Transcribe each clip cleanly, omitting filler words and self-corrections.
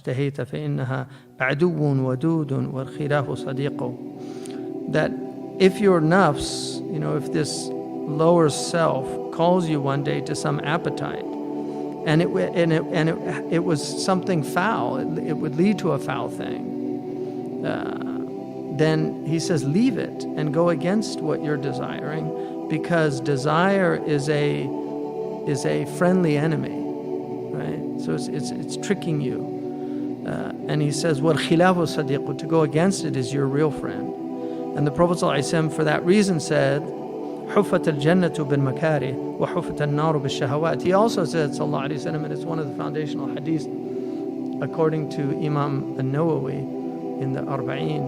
اشتهيت فإنها عدو ودود والخلاف صديق. That if your nafs, if this lower self calls you one day to some appetite, and it was something foul, it would lead to a foul thing, then he says, leave it and go against what you're desiring, because desire is a friendly enemy, right? So it's tricking you. And he says, وَالْخِلَافُ صَدِيقُ, to go against it is your real friend. And the Prophet ﷺ for that reason said, حُفَّتَ الْجَنَّةُ بِالْمَكَارِهِ وَحُفَّتَ النَّارُ بِالشَّهَوَاتِ. He also said, sallallahu alayhi wa sallam, and it's one of the foundational hadith, according to Imam al-Nawawi in the Arba'een,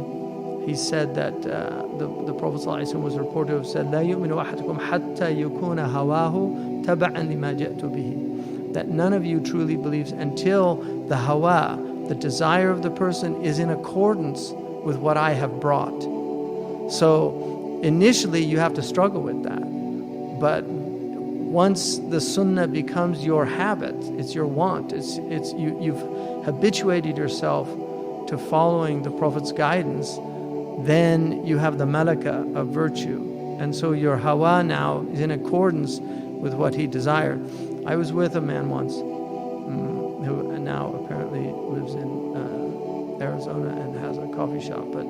he said that the Prophet ﷺ was reported to have said, لا يؤمن أحدكم حتى يكون هواه تبعا لما جئت به. That none of you truly believes until the hawa, the desire of the person, is in accordance with what I have brought. So initially you have to struggle with that. But once the sunnah becomes your habit, it's your want, you've habituated yourself to following the Prophet's guidance, then you have the malaka of virtue. And so your hawa now is in accordance with what he desired. I was with a man once who now apparently lives in Arizona and has a coffee shop, but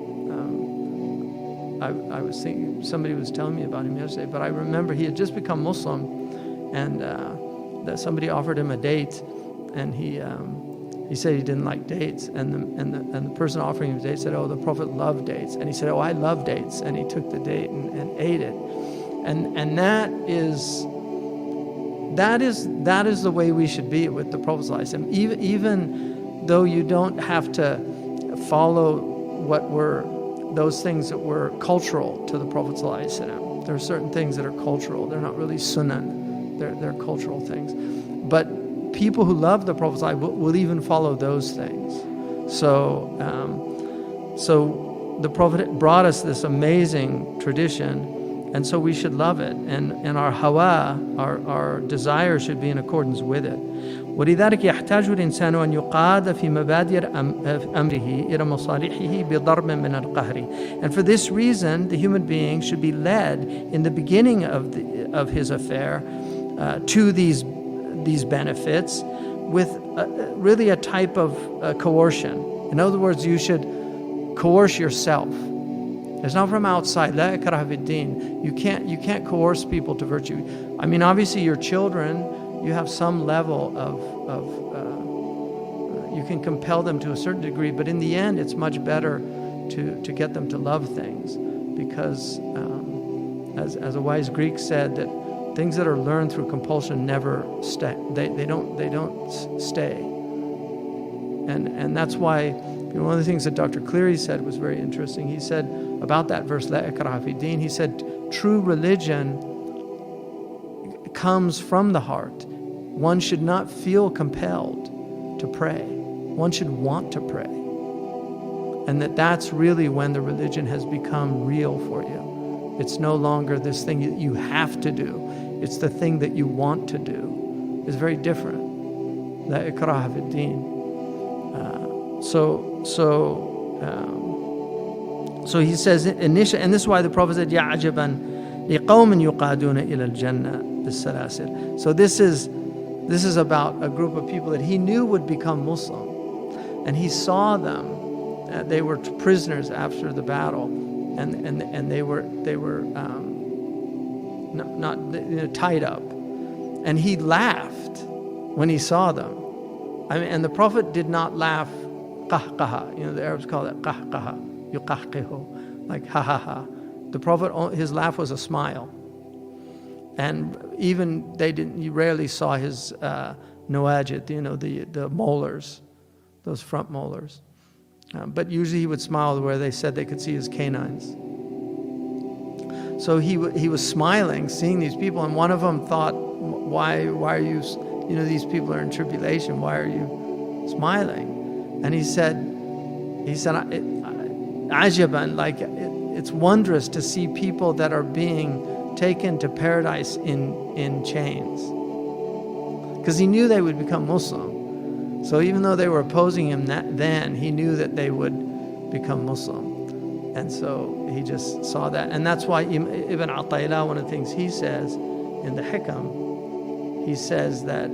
I was thinking, somebody was telling me about him yesterday, but I remember he had just become Muslim, and that somebody offered him a date, and he said he didn't like dates, and the person offering him a date said, oh, the Prophet loved dates, and he said, oh, I love dates, and he took the date and ate it, and that is the way we should be with the Prophet ﷺ. Even though you don't have to follow what were those things that were cultural to the Prophet ﷺ. There are certain things that are cultural. They're not really sunan. They're cultural things. But people who love the Prophet ﷺ will even follow those things. So the Prophet brought us this amazing tradition, and so we should love it. And our hawa, our desire should be in accordance with it. ولذلك يحتاج الإنسان أن يقاد في مبادئ أمره إلى مصالحه بضرب من القهر. And for this reason, the human being should be led in the beginning of his affair to these benefits with really a type of coercion. In other words, you should coerce yourself. It's not from outside. لا إكراه في الدين. You can't coerce people to virtue. I mean, obviously your children, you have some level of you can compel them to a certain degree, but in the end it's much better to get them to love things, because as a wise Greek said, that things that are learned through compulsion never stay. They don't stay. And that's why one of the things that Dr. Cleary said was very interesting. He said about that verse, La ikraha fi din, he said true religion comes from the heart. One should not feel compelled to pray. One should want to pray. And that's really when the religion has become real for you. It's no longer this thing that you have to do. It's the thing that you want to do. It's very different. La ikraha fi din. So he says initially, and this is why the Prophet said, Ya ajaban liqawmin yuqaduna ila al-jannah bis-salasil. So this is about a group of people that he knew would become Muslim, and he saw them. They were prisoners after the battle, and they were not tied up, and he laughed when he saw them. I mean, and the Prophet did not laugh qahqaha. The Arabs call it qahqaha, yuqahqihu, like ha ha ha. The Prophet, his laugh was a smile. And even you rarely saw his nawajid, the molars, those front molars. But usually he would smile where they said they could see his canines. So he was smiling, seeing these people, and one of them thought, why are you, these people are in tribulation, why are you smiling? And he said, ajaban, like it's wondrous to see people that are being taken to paradise in chains, because he knew they would become Muslim. So even though they were opposing him then, he knew that they would become Muslim. And so he just saw that. And that's why Ibn Ata'illah, one of the things he says in the Hikam, he says that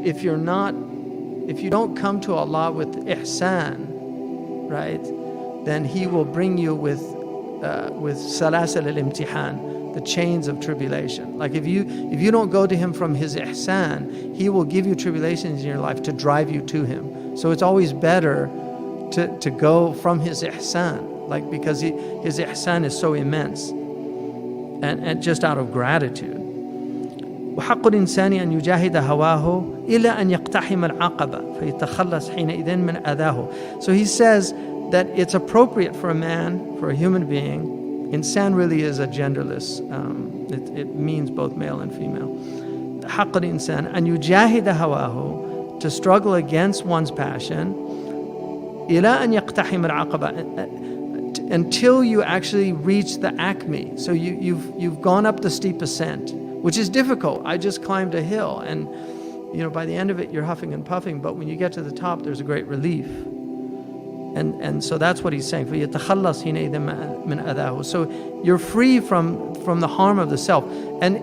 if you don't come to Allah with ihsan, right, then He will bring you with salasil al-imtihan, the chains of tribulation. Like if you don't go to Him from His ihsan, He will give you tribulations in your life to drive you to Him. So it's always better to go from His ihsan, like because His ihsan is so immense, and just out of gratitude. وحق الإنسان أن يجاهد هواه إلى أن يقتحم العقبة فيتخلص حينئذ من أذاه. So he says that it's appropriate for a man, for a human being. Insan really is a genderless, it means both male and female. حق الإنسان أن يجاهد هواه, to struggle against one's passion, إلى أن يقتحم العقبة, until you actually reach the acme. So you've gone up the steep ascent, which is difficult. I just climbed a hill, and by the end of it you're huffing and puffing, but when you get to the top there's a great relief. And so that's what he's saying. فَيَتَخَلَّصْ حِينَئِذٍ مِنْ أَذَاهُ. So you're free from the harm of the self. And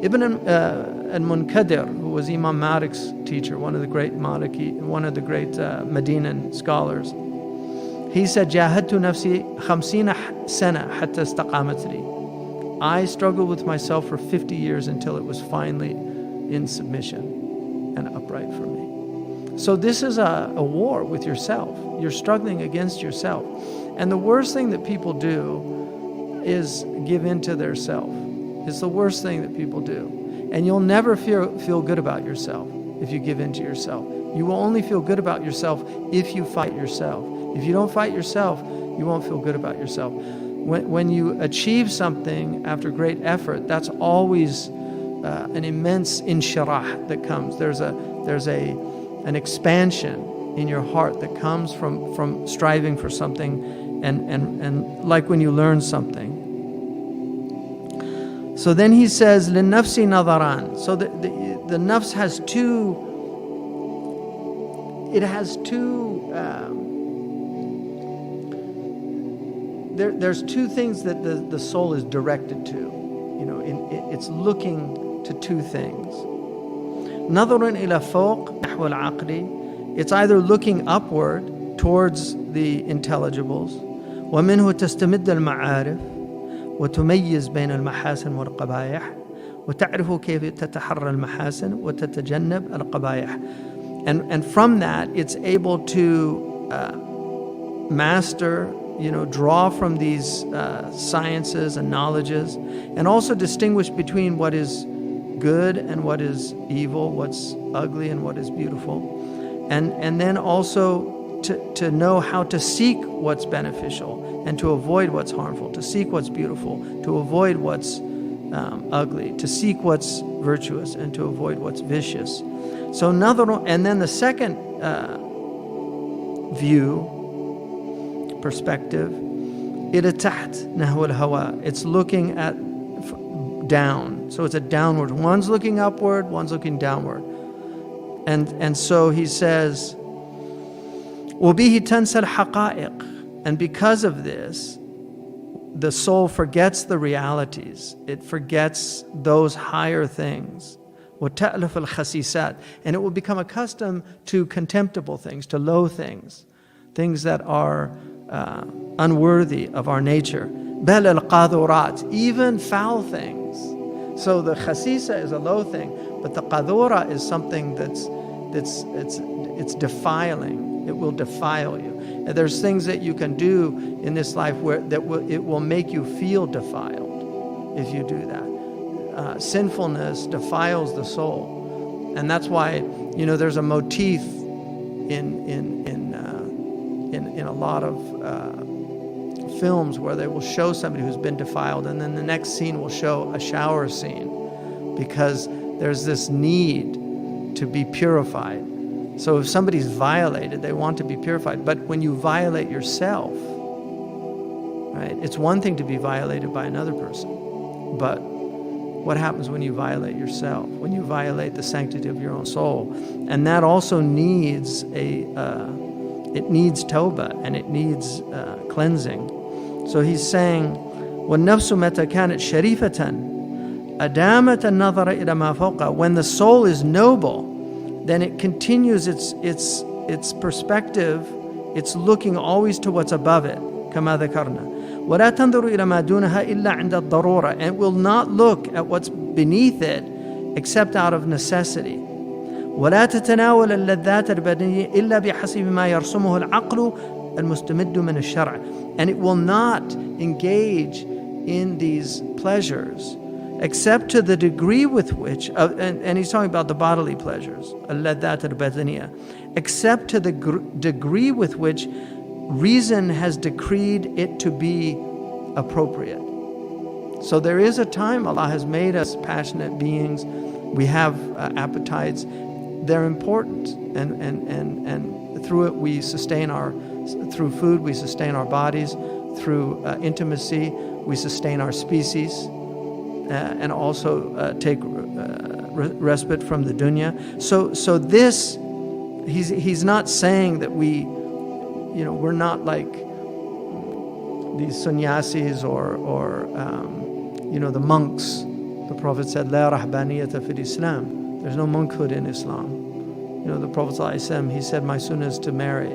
Ibn al-Munkadir, who was Imam Malik's teacher, one of the great Medinan scholars, he said, جَاهَدْتُ نَفْسِي 50 سَنَةً حَتَّى اسْتَقَامَتْ لِي. I struggled with myself for 50 years until it was finally in submission and upright for me. So this is a war with yourself. You're struggling against yourself. And the worst thing that people do is give in to their self. It's the worst thing that people do. And you'll never feel good about yourself if you give in to yourself. You will only feel good about yourself if you fight yourself. If you don't fight yourself, you won't feel good about yourself. When you achieve something after great effort, that's always an immense inshirah that comes. There's an expansion in your heart that comes from striving for something, and like when you learn something. So then he says, لِلنَّفْسِ نَظَرًا. So the nafs has two. It has two. There's two things that the soul is directed to. It's looking to two things. نظر إلى فوق نحو العقل. It's either looking upward towards the intelligibles. ومنه تستمد المعارف وتميز بين المحاسن والقبائح وتعرف كيف تتحرى المحاسن وتتجنب القبائح. And from that, it's able to master, draw from these sciences and knowledges, and also distinguish between what is good and what is evil, what's ugly and what is beautiful, and then also to know how to seek what's beneficial and to avoid what's harmful, to seek what's beautiful, to avoid what's ugly, to seek what's virtuous and to avoid what's vicious. So and then the second perspective, إلى تحت نحو الهواء. It's looking at down. So it's a downward. One's looking upward, one's looking downward. And so he says, وبه تنسى الحقائق. And because of this, the soul forgets the realities. It forgets those higher things. وتألف الخسيسات. And it will become accustomed to contemptible things, to low things, things that are unworthy of our nature. بل القاذورات, even foul things. So the khasisa is a low thing, but the qadura is something it's defiling. It will defile you. And there's things that you can do in this life it will make you feel defiled if you do that. Sinfulness defiles the soul, and that's why there's a motif in a lot of films where they will show somebody who's been defiled, and then the next scene will show a shower scene, because there's this need to be purified. So if somebody's violated, they want to be purified. But when you violate yourself, right, it's one thing to be violated by another person, but what happens when you violate yourself, when you violate the sanctity of your own soul. And that also needs it needs tawbah, and it needs cleansing. So he's saying, وَالنَّفْسُ مَتَى كَانَتْ شَرِيفَةً أَدَامَتَ النَّظَرَ إِلَى مَا فَوْقَهَا. When the soul is noble, then it continues its perspective. It's looking always to what's above it, كما ذكرنا. وَلَا تَنْظُرُ إِلَى مَا دُونَهَا إِلَّا عِنْدَ الضَّرُورَةِ. And it will not look at what's beneath it except out of necessity. ولا تتناول اللذات البدنية إلا بحسب ما يرسمه العقل المستمد من الشرع. And it will not engage in these pleasures except to the degree with which, and he's talking about the bodily pleasures, اللذات البدنية, except to the degree with which reason has decreed it to be appropriate. So there is a time Allah has made us passionate beings. We have appetites. They're important, and through it we sustain through food we sustain our bodies, through intimacy we sustain our species, and also take respite from the dunya. So this, he's not saying that we're not like these sannyasis or the monks. The Prophet said, "La rahbaniyata fil Islam." There's no monkhood in Islam. The Prophet ﷺ, he said, "My sunnah is to marry."